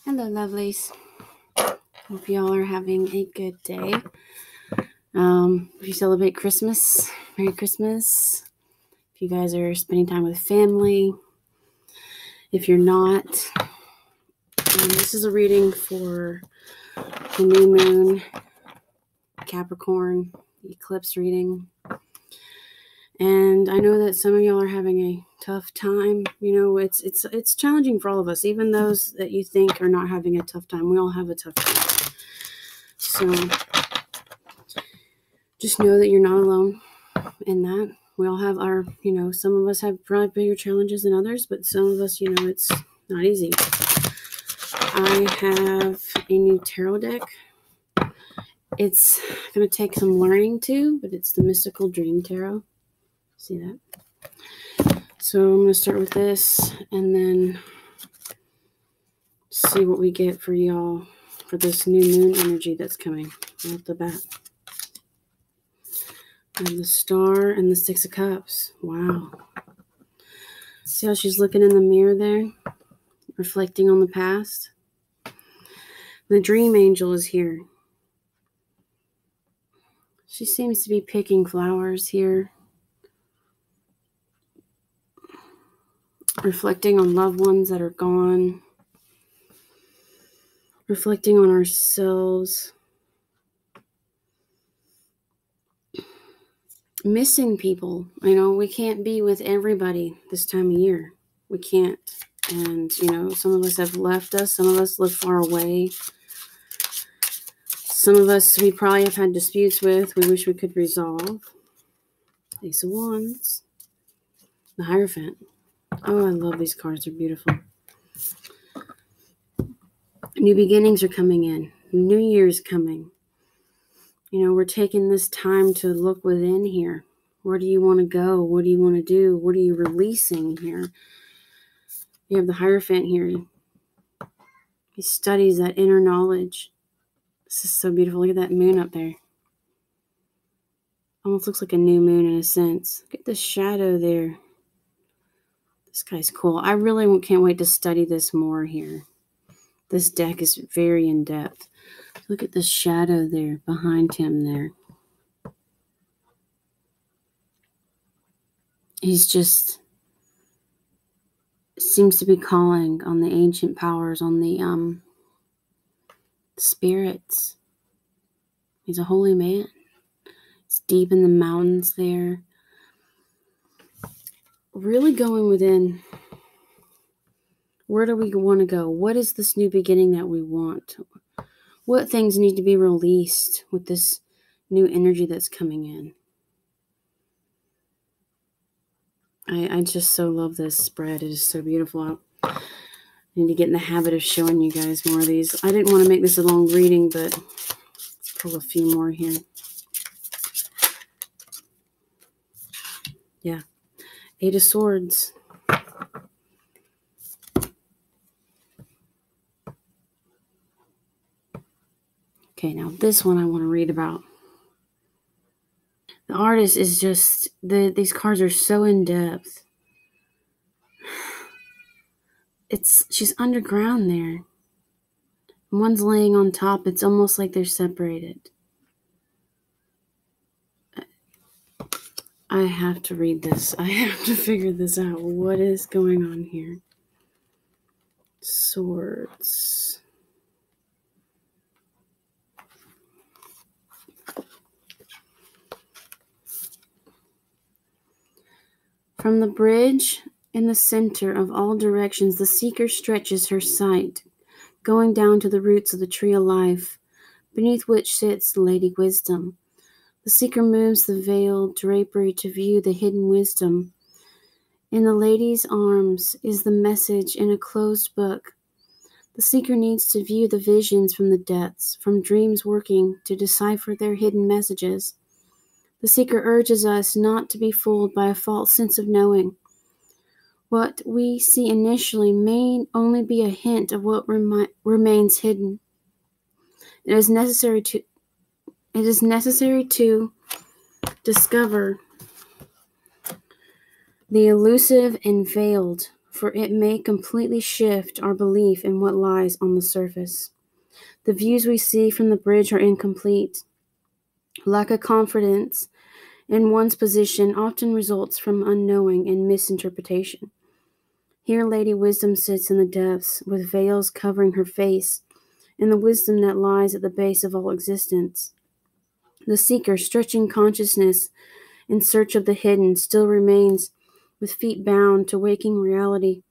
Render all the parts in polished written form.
Hello, lovelies. Hope y'all are having a good day. If you celebrate Christmas, Merry Christmas. If you guys are spending time with family, if you're not, this is a reading for the new moon, Capricorn, the eclipse reading. And I know that some of y'all are having a tough time. You know, it's challenging for all of us, even those that you think are not having a tough time. We all have a tough time. So just know that you're not alone in that. We all have our, some of us have probably bigger challenges than others, but some of us, it's not easy. I have a new tarot deck. It's going to take some learning too, but it's the Mystical Dream Tarot. See that? So I'm going to start with this and then see what we get for y'all for this new moon energy that's coming right off the bat. And the Star and the Six of Cups. Wow. See how she's looking in the mirror there? Reflecting on the past. The Dream Angel is here. She seems to be picking flowers here. Reflecting on loved ones that are gone. Reflecting on ourselves. Missing people. We can't be with everybody this time of year. We can't. And, some of us have left us. Some of us live far away. Some of us we probably have had disputes with. We wish we could resolve. Ace of Wands. The Hierophant. Oh, I love these cards. They're beautiful. New beginnings are coming in. New Year's coming. We're taking this time to look within here. Where do you want to go? What do you want to do? What are you releasing here? You have the Hierophant here. He studies that inner knowledge. This is so beautiful. Look at that moon up there. Almost looks like a new moon in a sense. Look at the shadow there. This guy's cool. I really can't wait to study this more here. This deck is very in-depth. Look at the shadow there behind him there. He's just seems to be calling on the ancient powers, on the spirits. He's a holy man. It's deep in the mountains there. Really going within. Where do we want to go? What is this new beginning that we want? What things need to be released with this new energy that's coming in? I just so love this spread. It is so beautiful. I need to get in the habit of showing you guys more of these. I didn't want to make this a long reading, but let's pull a few more here. Yeah. Eight of Swords. Okay, now this one I want to read about. The artist is just, these cards are so in depth. She's underground there. One's laying on top. It's almost like they're separated. I have to read this. I have to figure this out. What is going on here? Swords. From the bridge in the center of all directions, the seeker stretches her sight, going down to the roots of the tree of life, beneath which sits the Lady Wisdom. The seeker moves the veiled drapery to view the hidden wisdom. In the lady's arms is the message in a closed book. The seeker needs to view the visions from the depths, from dreams working to decipher their hidden messages. The seeker urges us not to be fooled by a false sense of knowing. What we see initially may only be a hint of what remains hidden. It is necessary to discover the elusive and veiled for it may completely shift our belief in what lies on the surface. The views we see from the bridge are incomplete. Lack of confidence in one's position often results from unknowing and misinterpretation. Here Lady Wisdom sits in the depths, with veils covering her face, and the wisdom that lies at the base of all existence. The seeker, stretching consciousness in search of the hidden, still remains with feet bound to waking reality,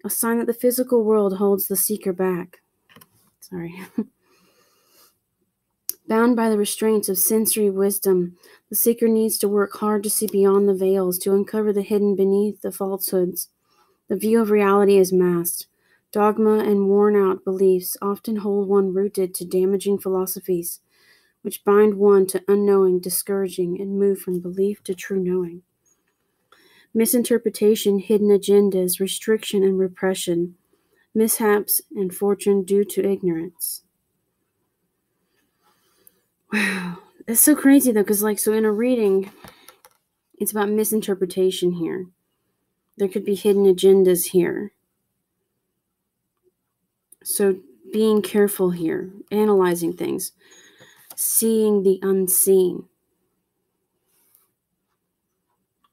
a sign that the physical world holds the seeker back. Bound by the restraints of sensory wisdom, the seeker needs to work hard to see beyond the veils, to uncover the hidden beneath the falsehoods. The view of reality is masked. Dogma and worn-out beliefs often hold one rooted to damaging philosophies, which bind one to unknowing, discouraging, and move from belief to true knowing. Misinterpretation, hidden agendas, restriction and repression, mishaps and fortune due to ignorance. Wow, that's so crazy though, because so in a reading, it's about misinterpretation here. There could be hidden agendas here. So being careful here, analyzing things, seeing the unseen.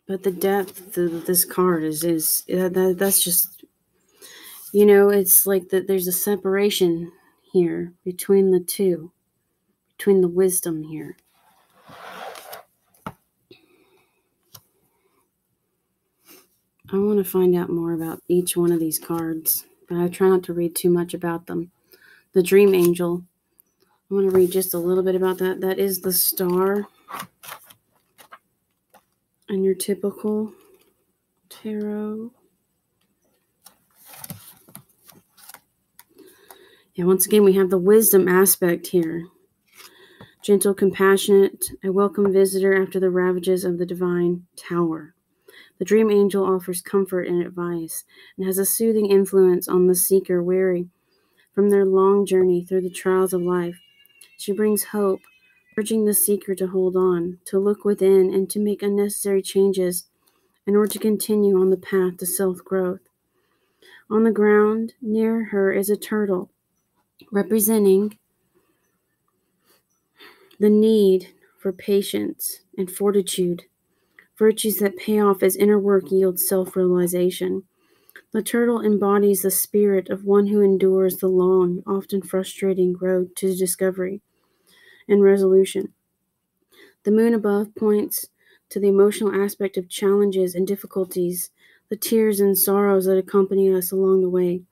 But the depth of this card is that's just, it's like that there's a separation here between the two, between the wisdom here. I want to find out more about each one of these cards, but I try not to read too much about them. The Dream Angel, I want to read just a little bit about that. That is the Star. And your typical tarot. Yeah, once again, we have the wisdom aspect here. Gentle, compassionate, a welcome visitor after the ravages of the divine tower. The dream angel offers comfort and advice and has a soothing influence on the seeker weary from their long journey through the trials of life. She brings hope, urging the seeker to hold on, to look within, and to make unnecessary changes in order to continue on the path to self-growth. On the ground near her is a turtle, representing the need for patience and fortitude, virtues that pay off as inner work yields self-realization. The turtle embodies the spirit of one who endures the long, often frustrating road to discovery and resolution. The moon above points to the emotional aspect of challenges and difficulties, the tears and sorrows that accompany us along the way.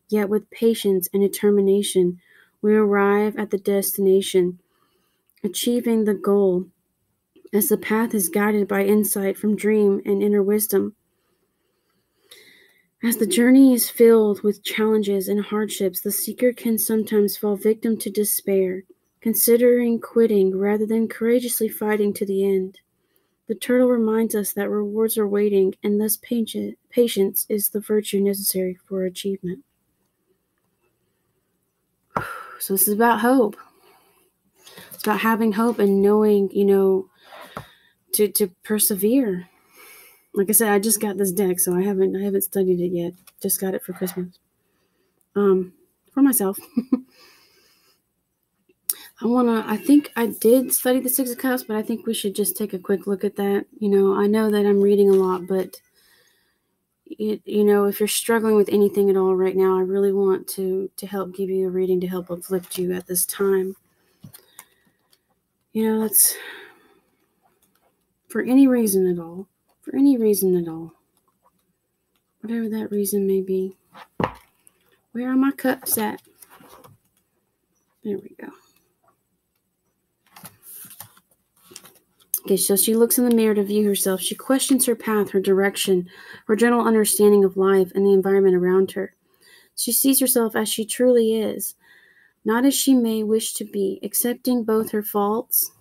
Yet with patience and determination, we arrive at the destination, achieving the goal, as the path is guided by insight from dream and inner wisdom. As the journey is filled with challenges and hardships, the seeker can sometimes fall victim to despair, considering quitting rather than courageously fighting to the end. The turtle reminds us that rewards are waiting, and thus patience is the virtue necessary for achievement. So this is about hope. It's about having hope and knowing, to persevere. Like I said, I just got this deck, so I haven't studied it yet. Just got it for Christmas. For myself. I think I did study the Six of Cups, but I think we should just take a quick look at that. I know that I'm reading a lot, but if you're struggling with anything at all right now, I really want to help give you a reading to help uplift you at this time. It's for any reason at all. Whatever that reason may be. Where are my cups at? There we go. Okay, so she looks in the mirror to view herself. She questions her path, her direction, her general understanding of life and the environment around her. She sees herself as she truly is, not as she may wish to be, accepting both her faults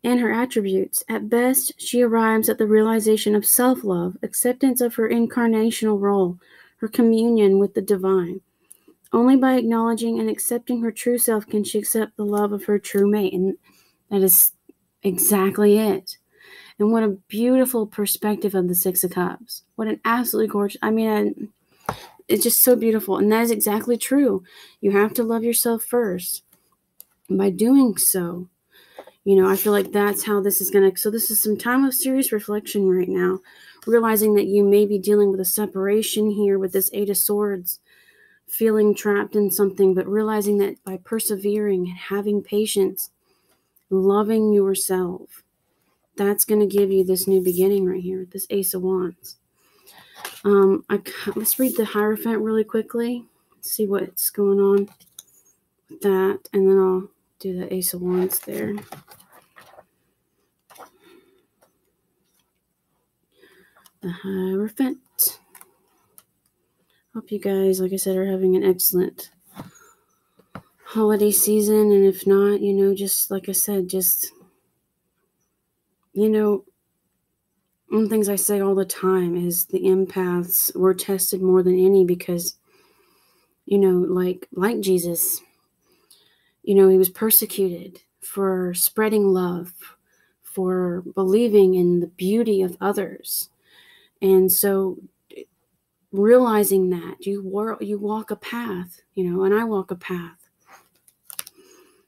and her attributes. At best, she arrives at the realization of self-love, acceptance of her incarnational role, her communion with the divine. Only by acknowledging and accepting her true self can she accept the love of her true mate. And that is exactly it. And what a beautiful perspective of the Six of Cups. What an absolutely gorgeous, it's just so beautiful. And that is exactly true. You have to love yourself first. And by doing so, I feel like that's how this is so this is some time of serious reflection right now, realizing that you may be dealing with a separation here with this Eight of Swords, feeling trapped in something, but realizing that by persevering and having patience, loving yourself, that's going to give you this new beginning right here, this Ace of Wands. Let's read the Hierophant really quickly, see what's going on with that, and then I'll do the Ace of Wands there. The Hierophant. Hope you guys, like I said, are having an excellent holiday season, and if not, just like I said, one of the things I say all the time is the empaths were tested more than any because, like Jesus, he was persecuted for spreading love, for believing in the beauty of others. And so realizing that you walk a path, and I walk a path.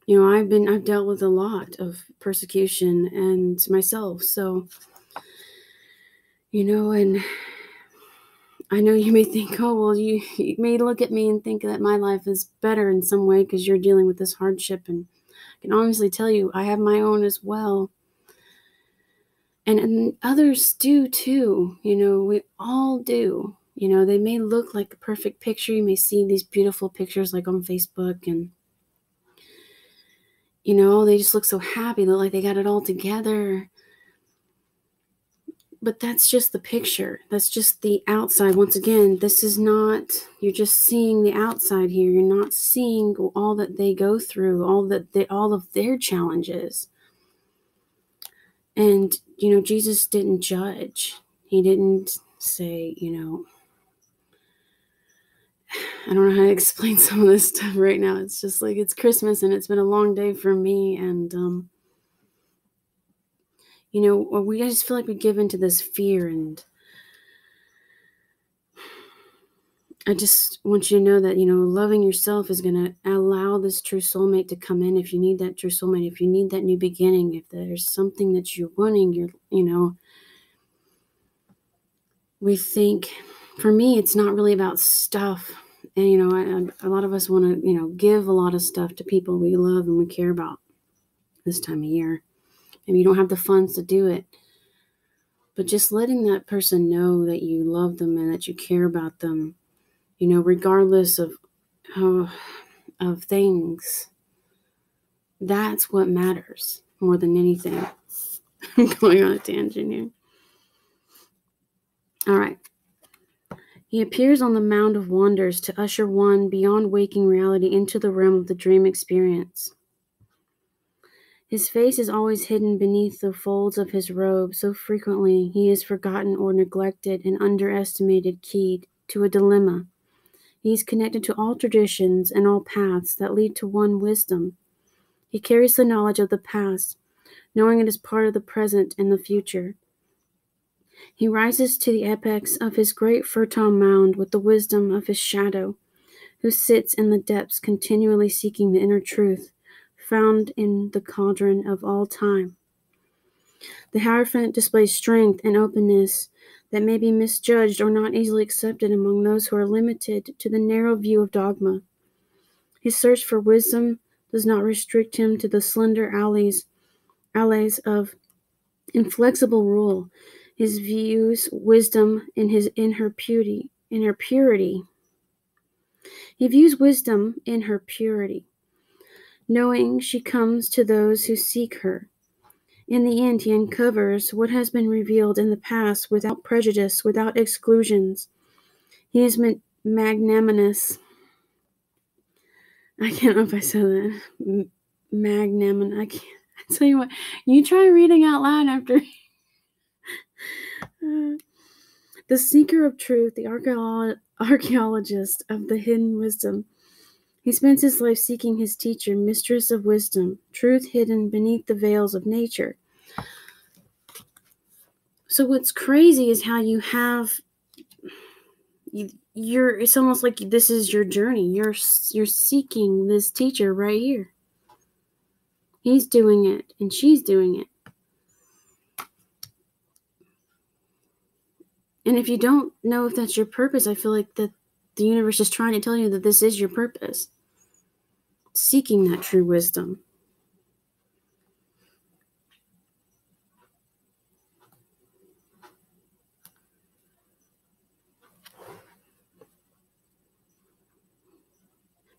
I've dealt with a lot of persecution and myself. So, and I know you may think, oh, well, you may look at me and think that my life is better in some way because you're dealing with this hardship. And I can honestly tell you, I have my own as well. And others do too. We all do. They may look like a perfect picture. You may see these beautiful pictures like on Facebook and, they just look so happy. They look like they got it all together. But that's just the picture. That's just the outside. Once again, this is not, you're just seeing the outside here. You're not seeing all that they go through, all of their challenges. And, Jesus didn't judge. He didn't say, I don't know how to explain some of this stuff right now. It's just like, it's Christmas and it's been a long day for me. And, we just feel like we give into this fear. And I just want you to know that, loving yourself is going to allow this true soulmate to come in. If you need that true soulmate, if you need that new beginning, if there's something that you're wanting, we think, for me, it's not really about stuff. And, a lot of us want to, give a lot of stuff to people we love and we care about this time of year. Maybe you don't have the funds to do it. But just letting that person know that you love them and that you care about them, regardless of things, that's what matters more than anything. I'm going on a tangent here. All right. He appears on the Mound of Wonders to usher one beyond waking reality into the realm of the dream experience. His face is always hidden beneath the folds of his robe, so frequently he is forgotten or neglected and underestimated, keyed to a dilemma. He is connected to all traditions and all paths that lead to one wisdom. He carries the knowledge of the past, knowing it is part of the present and the future. He rises to the apex of his great fertile mound with the wisdom of his shadow, who sits in the depths continually seeking the inner truth, found in the cauldron of all time. The Hierophant displays strength and openness that may be misjudged or not easily accepted among those who are limited to the narrow view of dogma. His search for wisdom does not restrict him to the slender alleys of inflexible rule. His views wisdom in her purity. He views wisdom in her purity, knowing she comes to those who seek her. In the end, he uncovers what has been revealed in the past without prejudice, without exclusions. He is magnanimous. I can't know if I said that. Magnanimous. I can't. I tell you what, you try reading out loud after. The seeker of truth, the archaeologist of the hidden wisdom. He spends his life seeking his teacher, mistress of wisdom, truth hidden beneath the veils of nature. So what's crazy is how you have, it's almost like this is your journey. You're seeking this teacher right here. He's doing it and she's doing it. And if you don't know if that's your purpose, I feel like that the universe is trying to tell you that this is your purpose. Seeking that true wisdom.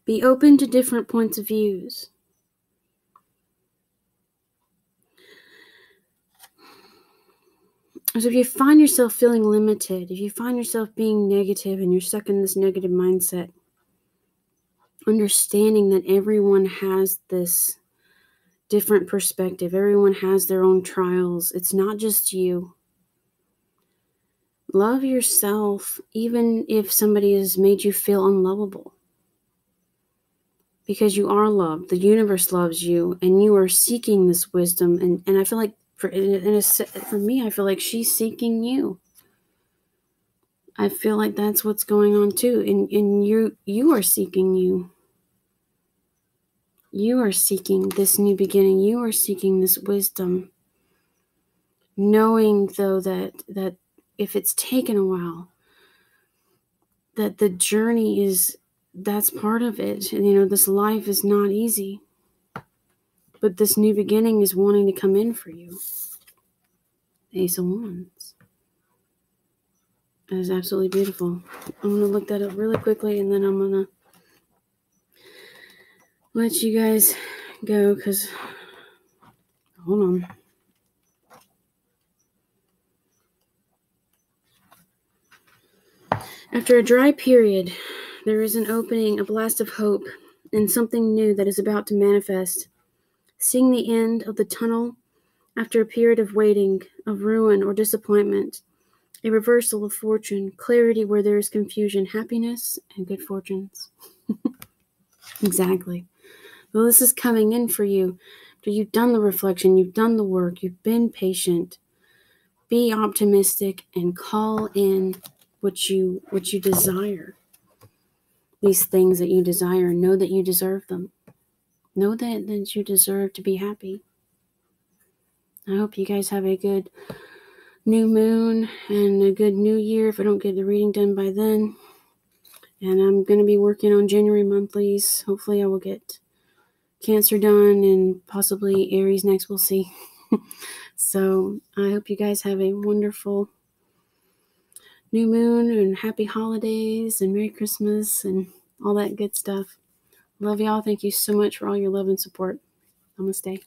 Be open to different points of views. So if you find yourself feeling limited, if you find yourself being negative and you're stuck in this negative mindset, understanding that everyone has this different perspective, everyone has their own trials. It's not just you. Love yourself, even if somebody has made you feel unlovable. Because you are loved. The universe loves you, and you are seeking this wisdom. And I feel like, for me, I feel like she's seeking you. I feel like that's what's going on too. And you are seeking you. You are seeking this new beginning. You are seeking this wisdom. Knowing, though, that if it's taken a while, that the journey that's part of it. And, this life is not easy. But this new beginning is wanting to come in for you. Ace of Wands. That is absolutely beautiful. I'm going to look that up really quickly, and then I'm going to let you guys go, because, hold on. After a dry period, there is an opening, a blast of hope, and something new that is about to manifest. Seeing the end of the tunnel after a period of waiting, of ruin or disappointment, a reversal of fortune, clarity where there is confusion, happiness, and good fortunes. Exactly. Well, this is coming in for you. After you've done the reflection, you've done the work, you've been patient. Be optimistic and call in what you desire. These things that you desire, know that you deserve them. Know that you deserve to be happy. I hope you guys have a good new moon and a good new year if I don't get the reading done by then. And I'm going to be working on January monthlies. Hopefully I will get Cancer done and possibly Aries next. We'll see. So I hope you guys have a wonderful new moon and happy holidays and Merry Christmas and all that good stuff. Love y'all. Thank you so much for all your love and support. Namaste.